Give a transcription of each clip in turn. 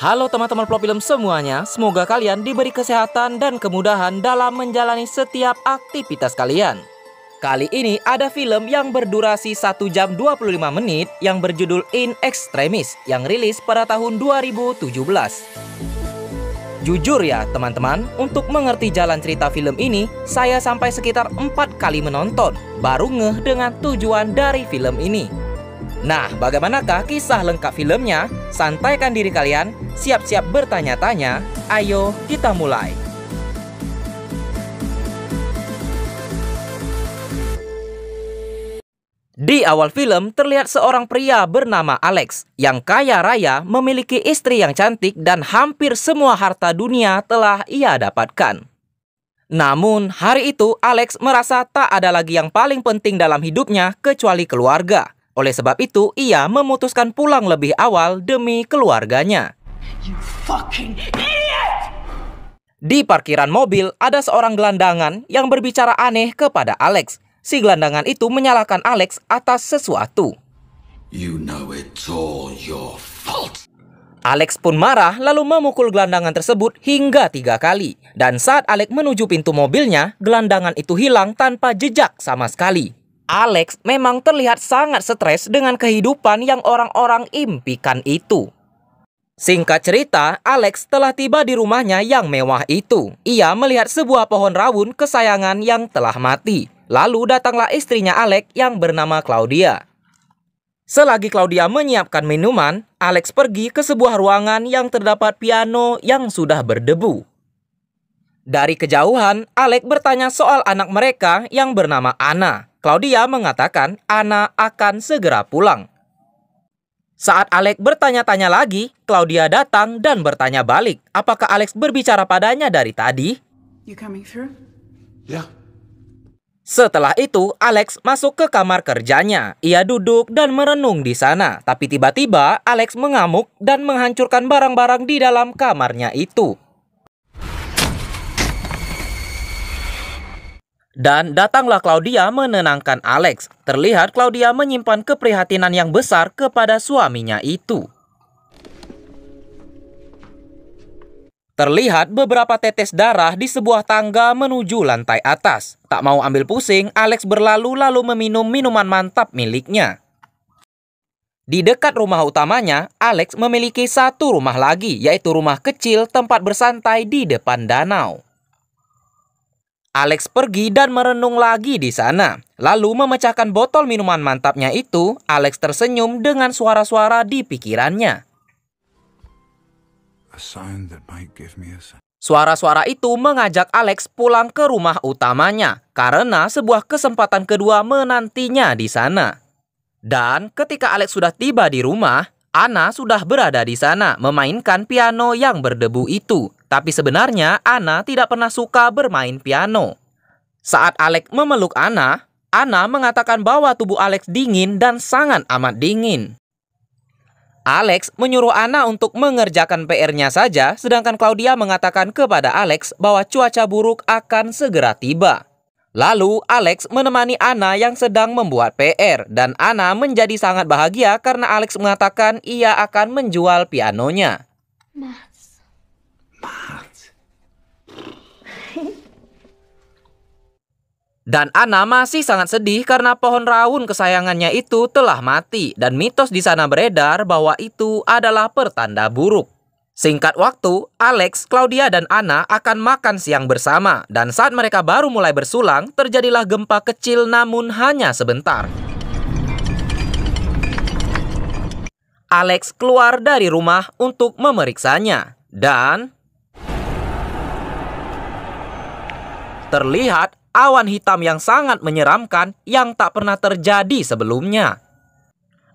Halo teman-teman Plot Film semuanya, semoga kalian diberi kesehatan dan kemudahan dalam menjalani setiap aktivitas kalian. Kali ini ada film yang berdurasi 1 jam 25 menit yang berjudul In Extremis yang rilis pada tahun 2017. Jujur ya teman-teman, untuk mengerti jalan cerita film ini, saya sampai sekitar 4 kali menonton, baru ngeh dengan tujuan dari film ini. Nah, bagaimanakah kisah lengkap filmnya? Santaikan diri kalian, siap-siap bertanya-tanya. Ayo kita mulai. Di awal film terlihat seorang pria bernama Alex yang kaya raya, memiliki istri yang cantik dan hampir semua harta dunia telah ia dapatkan. Namun hari itu Alex merasa tak ada lagi yang paling penting dalam hidupnya kecuali keluarga. Oleh sebab itu, ia memutuskan pulang lebih awal demi keluarganya. You fucking idiot! Di parkiran mobil, ada seorang gelandangan yang berbicara aneh kepada Alex. Si gelandangan itu menyalahkan Alex atas sesuatu. You know it's all your fault. Alex pun marah lalu memukul gelandangan tersebut hingga 3 kali. Dan saat Alex menuju pintu mobilnya, gelandangan itu hilang tanpa jejak sama sekali. Alex memang terlihat sangat stres dengan kehidupan yang orang-orang impikan itu. Singkat cerita, Alex telah tiba di rumahnya yang mewah itu. Ia melihat sebuah pohon rawon kesayangan yang telah mati. Lalu datanglah istrinya Alex yang bernama Claudia. Selagi Claudia menyiapkan minuman, Alex pergi ke sebuah ruangan yang terdapat piano yang sudah berdebu. Dari kejauhan, Alex bertanya soal anak mereka yang bernama Anna. Claudia mengatakan Anna akan segera pulang. Saat Alex bertanya-tanya lagi, Claudia datang dan bertanya balik, apakah Alex berbicara padanya dari tadi? You coming through? Yeah. Setelah itu, Alex masuk ke kamar kerjanya. Ia duduk dan merenung di sana. Tapi tiba-tiba, Alex mengamuk dan menghancurkan barang-barang di dalam kamarnya itu. Dan datanglah Claudia menenangkan Alex. Terlihat Claudia menyimpan keprihatinan yang besar kepada suaminya itu. Terlihat beberapa tetes darah di sebuah tangga menuju lantai atas. Tak mau ambil pusing, Alex berlalu lalu meminum minuman mantap miliknya. Di dekat rumah utamanya, Alex memiliki satu rumah lagi, yaitu rumah kecil tempat bersantai di depan danau. Alex pergi dan merenung lagi di sana. Lalu memecahkan botol minuman mantapnya itu, Alex tersenyum dengan suara-suara di pikirannya. Suara-suara itu mengajak Alex pulang ke rumah utamanya karena sebuah kesempatan kedua menantinya di sana. Dan ketika Alex sudah tiba di rumah, Anna sudah berada di sana memainkan piano yang berdebu itu. Tapi sebenarnya Anna tidak pernah suka bermain piano. Saat Alex memeluk Anna, Anna mengatakan bahwa tubuh Alex dingin dan sangat amat dingin. Alex menyuruh Anna untuk mengerjakan PR-nya saja, sedangkan Claudia mengatakan kepada Alex bahwa cuaca buruk akan segera tiba. Lalu Alex menemani Anna yang sedang membuat PR, dan Anna menjadi sangat bahagia karena Alex mengatakan ia akan menjual pianonya. Dan Anna masih sangat sedih karena pohon rawon kesayangannya itu telah mati dan mitos di sana beredar bahwa itu adalah pertanda buruk. Singkat waktu, Alex, Claudia, dan Anna akan makan siang bersama dan saat mereka baru mulai bersulang, terjadilah gempa kecil namun hanya sebentar. Alex keluar dari rumah untuk memeriksanya dan terlihat awan hitam yang sangat menyeramkan yang tak pernah terjadi sebelumnya.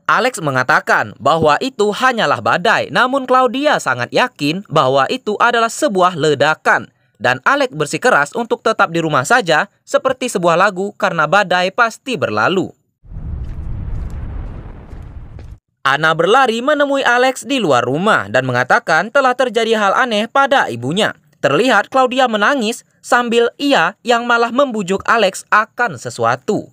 Alex mengatakan bahwa itu hanyalah badai, namun Claudia sangat yakin bahwa itu adalah sebuah ledakan. Dan Alex bersikeras untuk tetap di rumah saja seperti sebuah lagu karena badai pasti berlalu. Anna berlari menemui Alex di luar rumah dan mengatakan telah terjadi hal aneh pada ibunya. Terlihat Claudia menangis sambil ia yang malah membujuk Alex akan sesuatu.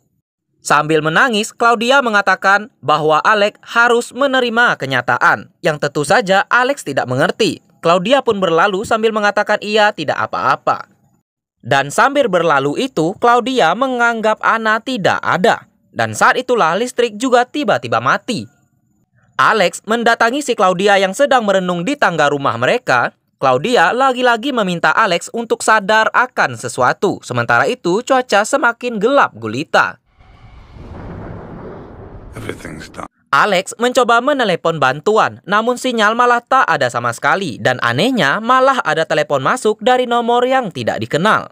Sambil menangis, Claudia mengatakan bahwa Alex harus menerima kenyataan, yang tentu saja Alex tidak mengerti. Claudia pun berlalu sambil mengatakan ia tidak apa-apa. Dan sambil berlalu itu, Claudia menganggap Anna tidak ada. Dan saat itulah listrik juga tiba-tiba mati. Alex mendatangi si Claudia yang sedang merenung di tangga rumah mereka. Claudia lagi-lagi meminta Alex untuk sadar akan sesuatu. Sementara itu, cuaca semakin gelap gulita. Everything's done. Alex mencoba menelepon bantuan, namun sinyal malah tak ada sama sekali. Dan anehnya, malah ada telepon masuk dari nomor yang tidak dikenal.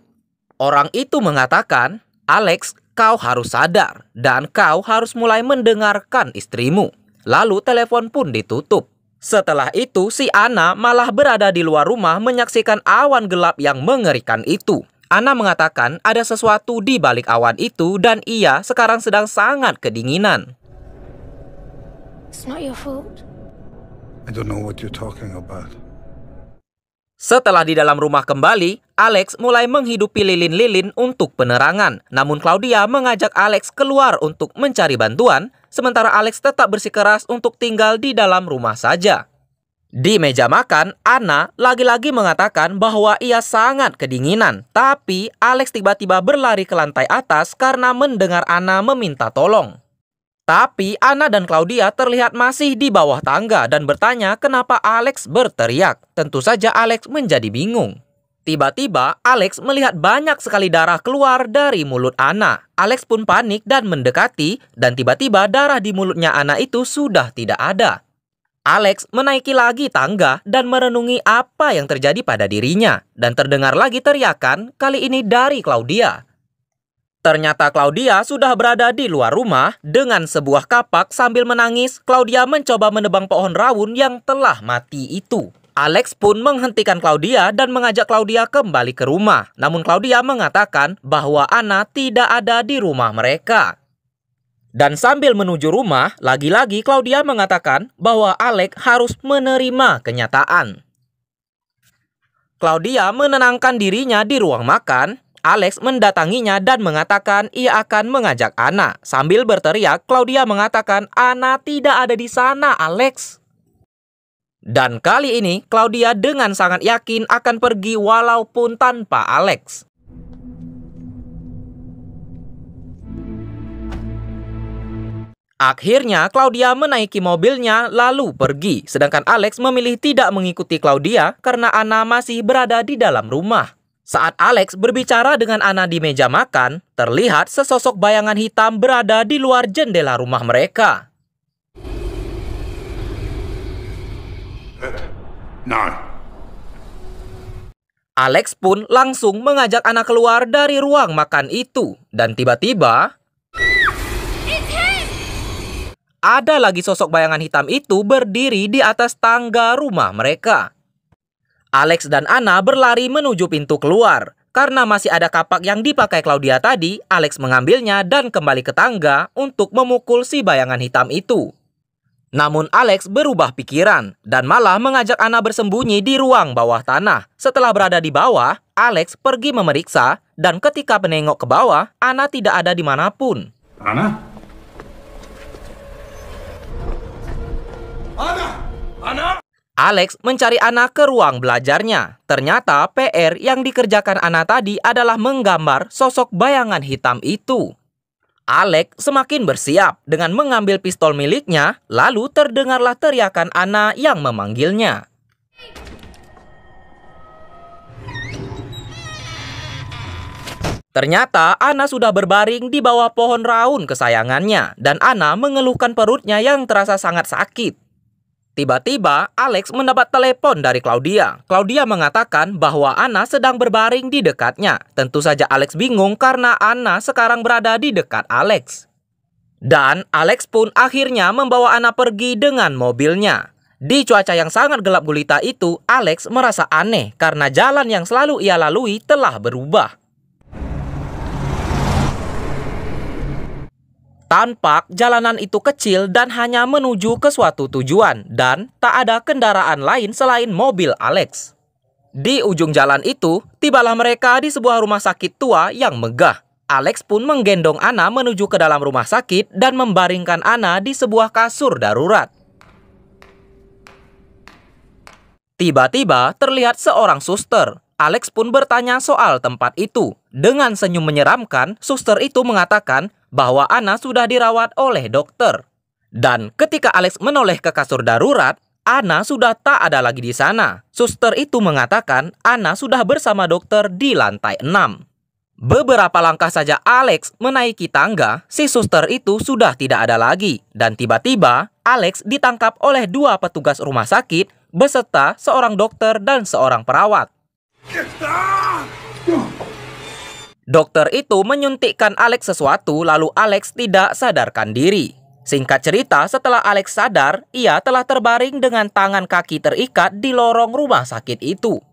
Orang itu mengatakan, "Alex, kau harus sadar, dan kau harus mulai mendengarkan istrimu." Lalu telepon pun ditutup. Setelah itu, si Anna malah berada di luar rumah menyaksikan awan gelap yang mengerikan itu. Anna mengatakan ada sesuatu di balik awan itu dan ia sekarang sedang sangat kedinginan. It's not your fault. I don't know what you're talking about. Setelah di dalam rumah kembali, Alex mulai menghidupi lilin-lilin untuk penerangan. Namun Claudia mengajak Alex keluar untuk mencari bantuan, sementara Alex tetap bersikeras untuk tinggal di dalam rumah saja. Di meja makan, Anna lagi-lagi mengatakan bahwa ia sangat kedinginan. Tapi Alex tiba-tiba berlari ke lantai atas karena mendengar Anna meminta tolong. Tapi Anna dan Claudia terlihat masih di bawah tangga dan bertanya kenapa Alex berteriak. Tentu saja Alex menjadi bingung. Tiba-tiba Alex melihat banyak sekali darah keluar dari mulut Anna. Alex pun panik dan mendekati, dan tiba-tiba darah di mulutnya Anna itu sudah tidak ada. Alex menaiki lagi tangga dan merenungi apa yang terjadi pada dirinya. Dan terdengar lagi teriakan, kali ini dari Claudia. Ternyata Claudia sudah berada di luar rumah dengan sebuah kapak sambil menangis. Claudia mencoba menebang pohon rawun yang telah mati itu. Alex pun menghentikan Claudia dan mengajak Claudia kembali ke rumah. Namun Claudia mengatakan bahwa Anna tidak ada di rumah mereka. Dan sambil menuju rumah, lagi-lagi Claudia mengatakan bahwa Alex harus menerima kenyataan. Claudia menenangkan dirinya di ruang makan. Alex mendatanginya dan mengatakan ia akan mengajak Anna. Sambil berteriak, Claudia mengatakan Anna tidak ada di sana, Alex. Dan kali ini, Claudia dengan sangat yakin akan pergi walaupun tanpa Alex. Akhirnya, Claudia menaiki mobilnya lalu pergi. Sedangkan Alex memilih tidak mengikuti Claudia karena Anna masih berada di dalam rumah. Saat Alex berbicara dengan Anna di meja makan, terlihat sesosok bayangan hitam berada di luar jendela rumah mereka. No. Alex pun langsung mengajak Anna keluar dari ruang makan itu. Dan tiba-tiba, ada lagi sosok bayangan hitam itu berdiri di atas tangga rumah mereka. Alex dan Anna berlari menuju pintu keluar. Karena masih ada kapak yang dipakai Claudia tadi, Alex mengambilnya dan kembali ke tangga untuk memukul si bayangan hitam itu. Namun Alex berubah pikiran dan malah mengajak Anna bersembunyi di ruang bawah tanah. Setelah berada di bawah, Alex pergi memeriksa dan ketika menengok ke bawah, Anna tidak ada dimanapun. Anna? Anna! Anna! Alex mencari Anna ke ruang belajarnya. Ternyata PR yang dikerjakan Anna tadi adalah menggambar sosok bayangan hitam itu. Alex semakin bersiap dengan mengambil pistol miliknya, lalu terdengarlah teriakan Anna yang memanggilnya. Ternyata Anna sudah berbaring di bawah pohon raun kesayangannya dan Anna mengeluhkan perutnya yang terasa sangat sakit. Tiba-tiba, Alex mendapat telepon dari Claudia. Claudia mengatakan bahwa Anna sedang berbaring di dekatnya. Tentu saja Alex bingung karena Anna sekarang berada di dekat Alex. Dan Alex pun akhirnya membawa Anna pergi dengan mobilnya. Di cuaca yang sangat gelap gulita itu, Alex merasa aneh karena jalan yang selalu ia lalui telah berubah. Tampak jalanan itu kecil dan hanya menuju ke suatu tujuan dan tak ada kendaraan lain selain mobil Alex. Di ujung jalan itu, tibalah mereka di sebuah rumah sakit tua yang megah. Alex pun menggendong Anna menuju ke dalam rumah sakit dan membaringkan Anna di sebuah kasur darurat. Tiba-tiba terlihat seorang suster. Alex pun bertanya soal tempat itu. Dengan senyum menyeramkan, suster itu mengatakan bahwa Anna sudah dirawat oleh dokter. Dan ketika Alex menoleh ke kasur darurat, Anna sudah tak ada lagi di sana. Suster itu mengatakan Anna sudah bersama dokter di lantai 6. Beberapa langkah saja Alex menaiki tangga, si suster itu sudah tidak ada lagi. Dan tiba-tiba Alex ditangkap oleh 2 petugas rumah sakit beserta seorang dokter dan seorang perawat. Dokter itu menyuntikkan Alex sesuatu, lalu Alex tidak sadarkan diri. Singkat cerita, setelah Alex sadar, ia telah terbaring dengan tangan kaki terikat di lorong rumah sakit itu.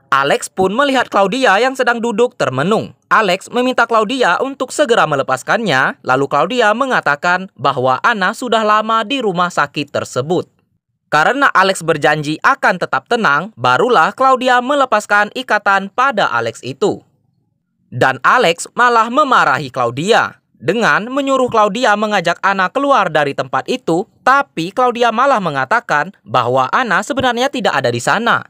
Alex pun melihat Claudia yang sedang duduk termenung. Alex meminta Claudia untuk segera melepaskannya, lalu Claudia mengatakan bahwa Anna sudah lama di rumah sakit tersebut. Karena Alex berjanji akan tetap tenang, barulah Claudia melepaskan ikatan pada Alex itu. Dan Alex malah memarahi Claudia dengan menyuruh Claudia mengajak Anna keluar dari tempat itu, tapi Claudia malah mengatakan bahwa Anna sebenarnya tidak ada di sana.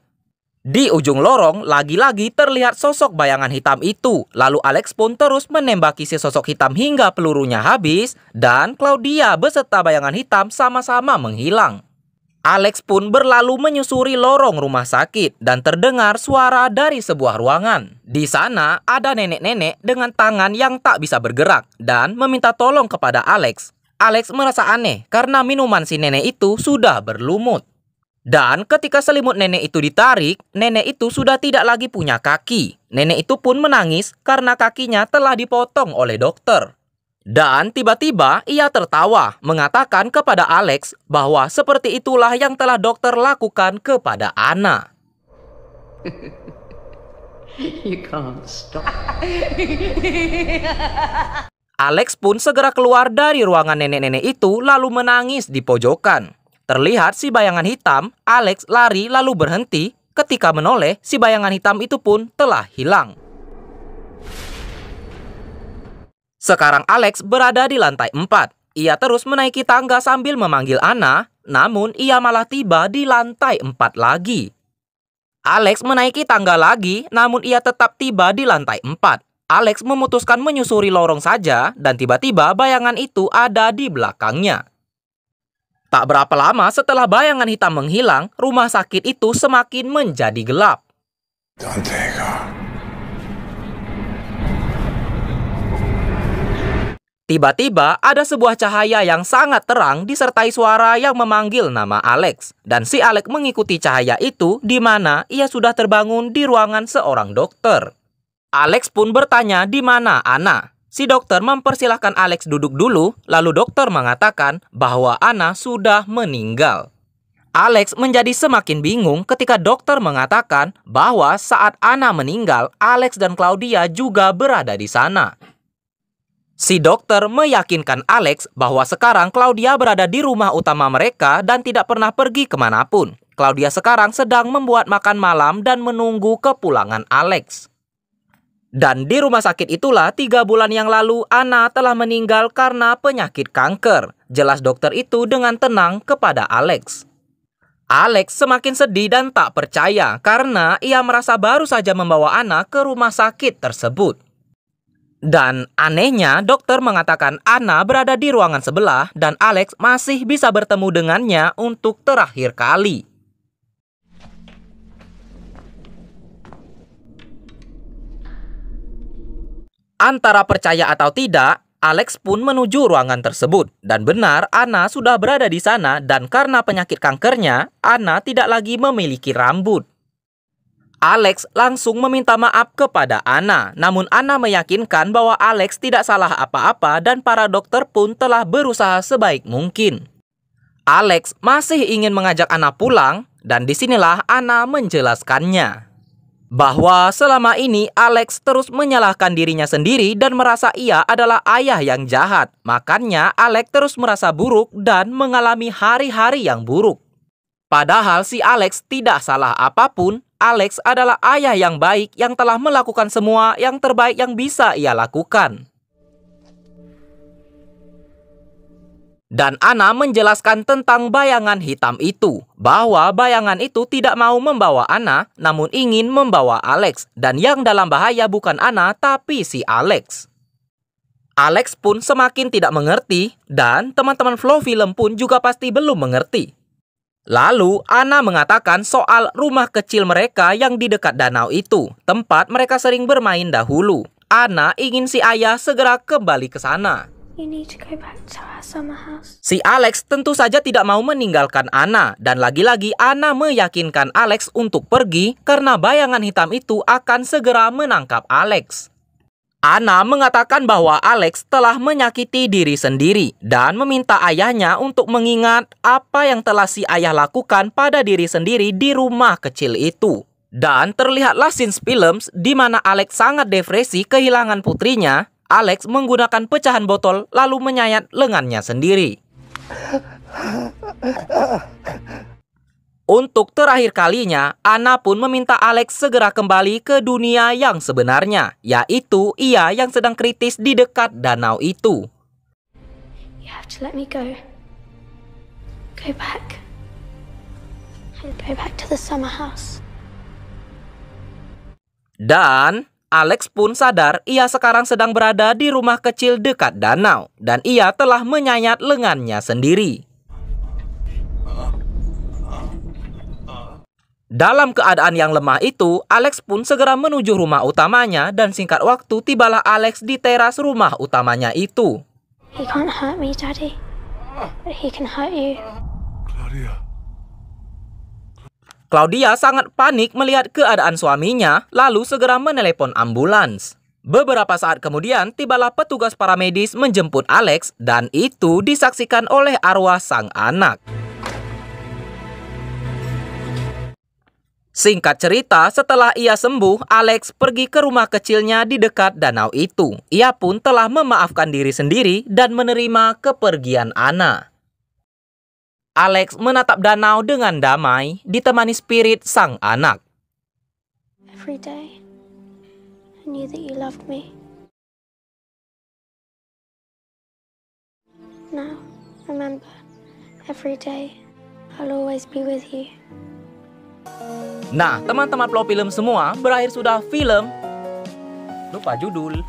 Di ujung lorong, lagi-lagi terlihat sosok bayangan hitam itu. Lalu Alex pun terus menembaki si sosok hitam hingga pelurunya habis, dan Claudia beserta bayangan hitam sama-sama menghilang. Alex pun berlalu menyusuri lorong rumah sakit, dan terdengar suara dari sebuah ruangan. Di sana ada nenek-nenek dengan tangan yang tak bisa bergerak, dan meminta tolong kepada Alex. Alex merasa aneh karena minuman si nenek itu sudah berlumut. Dan ketika selimut nenek itu ditarik, nenek itu sudah tidak lagi punya kaki. Nenek itu pun menangis karena kakinya telah dipotong oleh dokter. Dan tiba-tiba ia tertawa, mengatakan kepada Alex bahwa seperti itulah yang telah dokter lakukan kepada Anna. You can't stop. Alex pun segera keluar dari ruangan nenek-nenek itu lalu menangis di pojokan. Terlihat si bayangan hitam, Alex lari lalu berhenti. Ketika menoleh, si bayangan hitam itu pun telah hilang. Sekarang Alex berada di lantai 4. Ia terus menaiki tangga sambil memanggil Anna, namun ia malah tiba di lantai 4 lagi. Alex menaiki tangga lagi, namun ia tetap tiba di lantai 4. Alex memutuskan menyusuri lorong saja, dan tiba-tiba bayangan itu ada di belakangnya. Tak berapa lama setelah bayangan hitam menghilang, rumah sakit itu semakin menjadi gelap. Don't take her. Tiba-tiba ada sebuah cahaya yang sangat terang disertai suara yang memanggil nama Alex. Dan si Alex mengikuti cahaya itu di mana ia sudah terbangun di ruangan seorang dokter. Alex pun bertanya di mana Anna. Si dokter mempersilahkan Alex duduk dulu, lalu dokter mengatakan bahwa Anna sudah meninggal. Alex menjadi semakin bingung ketika dokter mengatakan bahwa saat Anna meninggal, Alex dan Claudia juga berada di sana. Si dokter meyakinkan Alex bahwa sekarang Claudia berada di rumah utama mereka dan tidak pernah pergi kemanapun. Claudia sekarang sedang membuat makan malam dan menunggu kepulangan Alex. Dan di rumah sakit itulah 3 bulan yang lalu Anna telah meninggal karena penyakit kanker. Jelas dokter itu dengan tenang kepada Alex. Alex semakin sedih dan tak percaya karena ia merasa baru saja membawa Anna ke rumah sakit tersebut. Dan anehnya dokter mengatakan Anna berada di ruangan sebelah dan Alex masih bisa bertemu dengannya untuk terakhir kali. Antara percaya atau tidak, Alex pun menuju ruangan tersebut. Dan benar, Anna sudah berada di sana dan karena penyakit kankernya, Anna tidak lagi memiliki rambut. Alex langsung meminta maaf kepada Anna. Namun Anna meyakinkan bahwa Alex tidak salah apa-apa dan para dokter pun telah berusaha sebaik mungkin. Alex masih ingin mengajak Anna pulang dan disinilah Anna menjelaskannya. Bahwa selama ini Alex terus menyalahkan dirinya sendiri dan merasa ia adalah ayah yang jahat. Makanya Alex terus merasa buruk dan mengalami hari-hari yang buruk. Padahal si Alex tidak salah apapun. Alex adalah ayah yang baik yang telah melakukan semua yang terbaik yang bisa ia lakukan. Dan Anna menjelaskan tentang bayangan hitam itu, bahwa bayangan itu tidak mau membawa Anna, namun ingin membawa Alex. Dan yang dalam bahaya bukan Anna, tapi si Alex. Alex pun semakin tidak mengerti, dan teman-teman Flow Film pun juga pasti belum mengerti. Lalu, Anna mengatakan soal rumah kecil mereka yang di dekat danau itu, tempat mereka sering bermain dahulu. Anna ingin si ayah segera kembali ke sana. You need to go back to our summer house. Si Alex tentu saja tidak mau meninggalkan Anna, dan lagi-lagi Anna meyakinkan Alex untuk pergi karena bayangan hitam itu akan segera menangkap Alex. Anna mengatakan bahwa Alex telah menyakiti diri sendiri dan meminta ayahnya untuk mengingat apa yang telah si ayah lakukan pada diri sendiri di rumah kecil itu. Dan terlihatlah scene films di mana Alex sangat depresi kehilangan putrinya. Alex menggunakan pecahan botol lalu menyayat lengannya sendiri. Untuk terakhir kalinya, Anna pun meminta Alex segera kembali ke dunia yang sebenarnya, yaitu ia yang sedang kritis di dekat danau itu. You have to let me go. Go back. Go back to the summer house. Dan Alex pun sadar ia sekarang sedang berada di rumah kecil dekat danau, dan ia telah menyayat lengannya sendiri. Dalam keadaan yang lemah itu, Alex pun segera menuju rumah utamanya dan singkat waktu tibalah Alex di teras rumah utamanya itu. He can't hurt me, Daddy. But he can hurt you. Claudia sangat panik melihat keadaan suaminya, lalu segera menelepon ambulans. Beberapa saat kemudian, tibalah petugas paramedis menjemput Alex dan itu disaksikan oleh arwah sang anak. Singkat cerita, setelah ia sembuh, Alex pergi ke rumah kecilnya di dekat danau itu. Ia pun telah memaafkan diri sendiri dan menerima kepergian Anna. Alex menatap danau dengan damai, ditemani spirit sang anak. Every day, I knew that you loved me. Now, remember, every day, I'll always be with you. Nah, teman-teman Flow Film semua, berakhir sudah film. Lupa judul.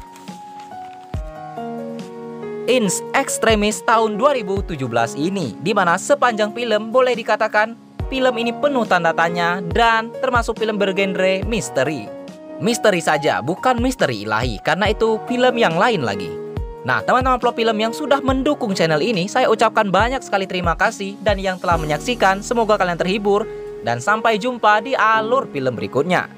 Ins Extremis tahun 2017 ini, di mana sepanjang film boleh dikatakan film ini penuh tanda tanya dan termasuk film bergenre misteri. Misteri saja, bukan misteri ilahi, karena itu film yang lain lagi. Nah, teman-teman Flow Film yang sudah mendukung channel ini, saya ucapkan banyak sekali terima kasih, dan yang telah menyaksikan, semoga kalian terhibur, dan sampai jumpa di alur film berikutnya.